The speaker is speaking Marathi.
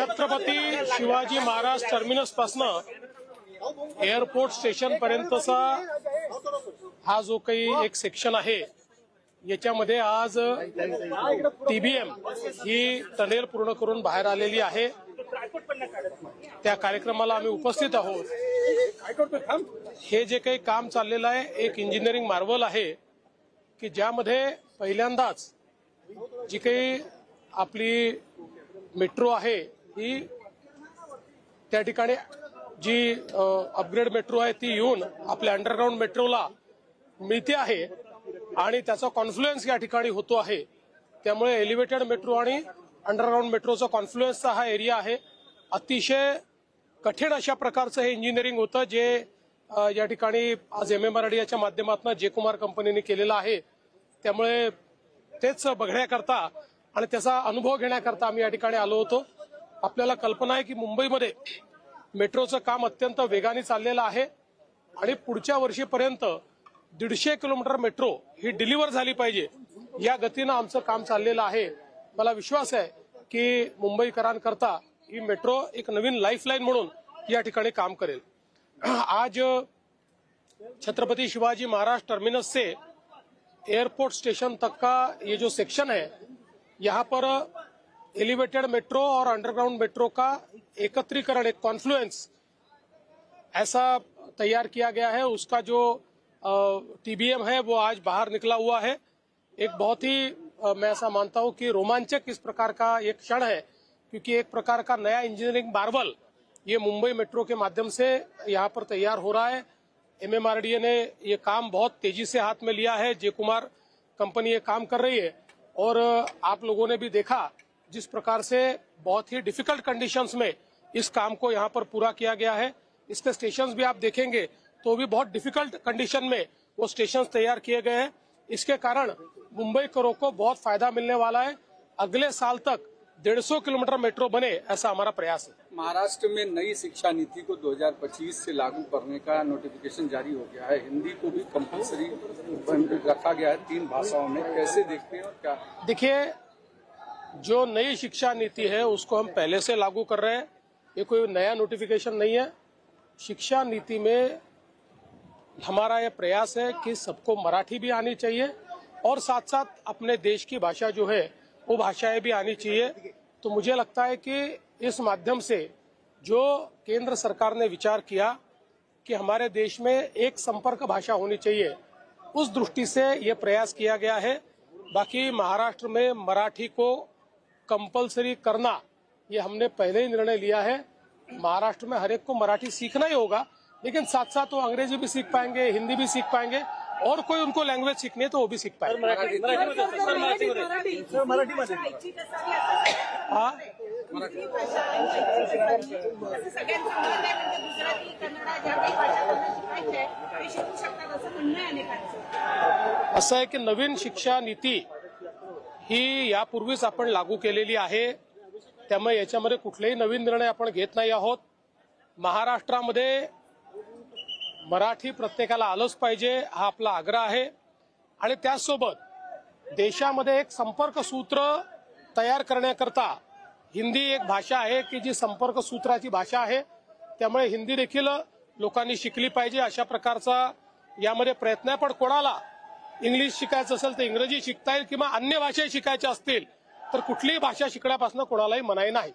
छत्रपती शिवाजी महाराज टर्मिनस पासनं एअरपोर्ट स्टेशन पर्यंतचा हा जो काही एक सेक्शन आहे याच्यामध्ये आज टीबीएम ही टनेल पूर्ण करून बाहेर आलेली आहे। त्या कार्यक्रमाला आम्ही उपस्थित आहोत। हे जे काही काम चाललेलं आहे एक इंजिनिअरिंग मार्वल आहे की ज्यामध्ये पहिल्यांदाच जी काही आपली मेट्रो आहे ही त्या ठिकाणी जी अपग्रेड मेट्रो आहे ती येऊन आपल्या अंडरग्राउंड मेट्रोला मिळते आहे आणि त्याचा कॉन्फ्लुएन्स या ठिकाणी होतो आहे। त्यामुळे एलिव्हेटेड मेट्रो आणि अंडरग्राउंड मेट्रोचा कॉन्फ्लुएन्सचा हा एरिया आहे। अतिशय कठीण अशा प्रकारचं हे इंजिनिअरिंग होतं जे या ठिकाणी आज MMRDAच्या माध्यमातून जे कुमार कंपनीने केलेलं आहे। त्यामुळे तेच बघण्याकरता आणि त्याचा अनुभव घेण्याकरता आम्ही या ठिकाणी आलो होतो। आपल्याला कल्पना आहे की मुंबईमध्ये मेट्रोचं काम अत्यंत वेगाने चाललेलं आहे आणि पुढच्या वर्षीपर्यंत 150 किलोमीटर मेट्रो ही डिलिव्हर झाली पाहिजे या गतीनं आमचं काम चाललेलं आहे। मला विश्वास आहे की मुंबईकरांकरता ही मेट्रो एक नवीन लाईफलाईन म्हणून या ठिकाणी काम करेल। आज छत्रपति शिवाजी महाराज टर्मिनस से एयरपोर्ट स्टेशन तक का ये जो सेक्शन है यहाँ पर एलिवेटेड मेट्रो और अंडरग्राउंड मेट्रो का एकत्रीकरण एक कॉन्फ्लुएंस ऐसा तैयार किया गया है। उसका जो टीबीएम है वो आज बाहर निकला हुआ है। एक बहुत ही मैं ऐसा मानता हूं कि रोमांचक इस प्रकार का एक क्षण है क्योंकि एक प्रकार का नया इंजीनियरिंग मार्वल ये मुंबई मेट्रो के माध्यम से यहाँ पर तैयार हो रहा है। MMRDA ने ये काम बहुत तेजी से हाथ में लिया है। जे कुमार कंपनी ये काम कर रही है और आप लोगों ने भी देखा जिस प्रकार से बहुत ही डिफिकल्ट कंडीशंस में इस काम को यहाँ पर पूरा किया गया है। इसके स्टेशंस भी आप देखेंगे तो भी बहुत डिफिकल्ट कंडीशन में वो स्टेशंस तैयार किए गए हैं। इसके कारण मुंबईकरों को बहुत फायदा मिलने वाला है। अगले साल तक 150 किलोमीटर मेट्रो बने ऐसा हमारा प्रयास है। महाराष्ट्र में नई शिक्षा नीति को 2025 से लागू करने का नोटिफिकेशन जारी हो गया है। हिंदी को भी कंपलसरी रखा गया है 3 भाषाओं में। कैसे देखते हैं और क्या? देखिए, जो नई शिक्षा नीति है उसको हम पहले से लागू कर रहे हैं। ये कोई नया नोटिफिकेशन नहीं है। शिक्षा नीति में हमारा यह प्रयास है कि सबको मराठी भी आनी चाहिए और साथ साथ अपने देश की भाषा जो है वो भाषाएं भी आनी चाहिए। तो मुझे लगता है कि इस माध्यम से जो केंद्र सरकार ने विचार किया कि हमारे देश में एक संपर्क भाषा होनी चाहिए, उस दृष्टि से ये प्रयास किया गया है। बाकी महाराष्ट्र में मराठी को कंपलसरी करना ये हमने पहले ही निर्णय लिया है। महाराष्ट्र में हर एक को मराठी सीखना ही होगा, लेकिन साथ साथ वो अंग्रेजी भी सीख पाएंगे, हिंदी भी सीख पाएंगे और कोई उनको लैंग्वेज सीखनी है तो वो भी सीख पाएंगे। असं आहे की नवीन शिक्षा नीती ही यापूर्वीच आपण लागू केलेली आहे। त्यामुळे याच्यामध्ये कुठलेही नवीन निर्णय आपण घेत नाही आहोत। महाराष्ट्रामध्ये मराठी प्रत्येकाला आलंच पाहिजे हा आपला आग्रह आहे आणि त्याचसोबत देशामध्ये एक संपर्क सूत्र तयार करण्याकरता हिंदी एक भाषा आहे की जी संपर्क सूत्राची भाषा आहे। त्यामुळे हिंदी देखील लोकांनी शिकली पाहिजे अशा प्रकारचा यामध्ये प्रयत्न आहे। पण कोणाला इंग्लिश शिकायचं असेल तर इंग्रजी शिकता येईल किंवा अन्य भाषा शिकायच्या असतील तर कुठलीही भाषा शिकण्यापासून कोणालाही मनाई नाही।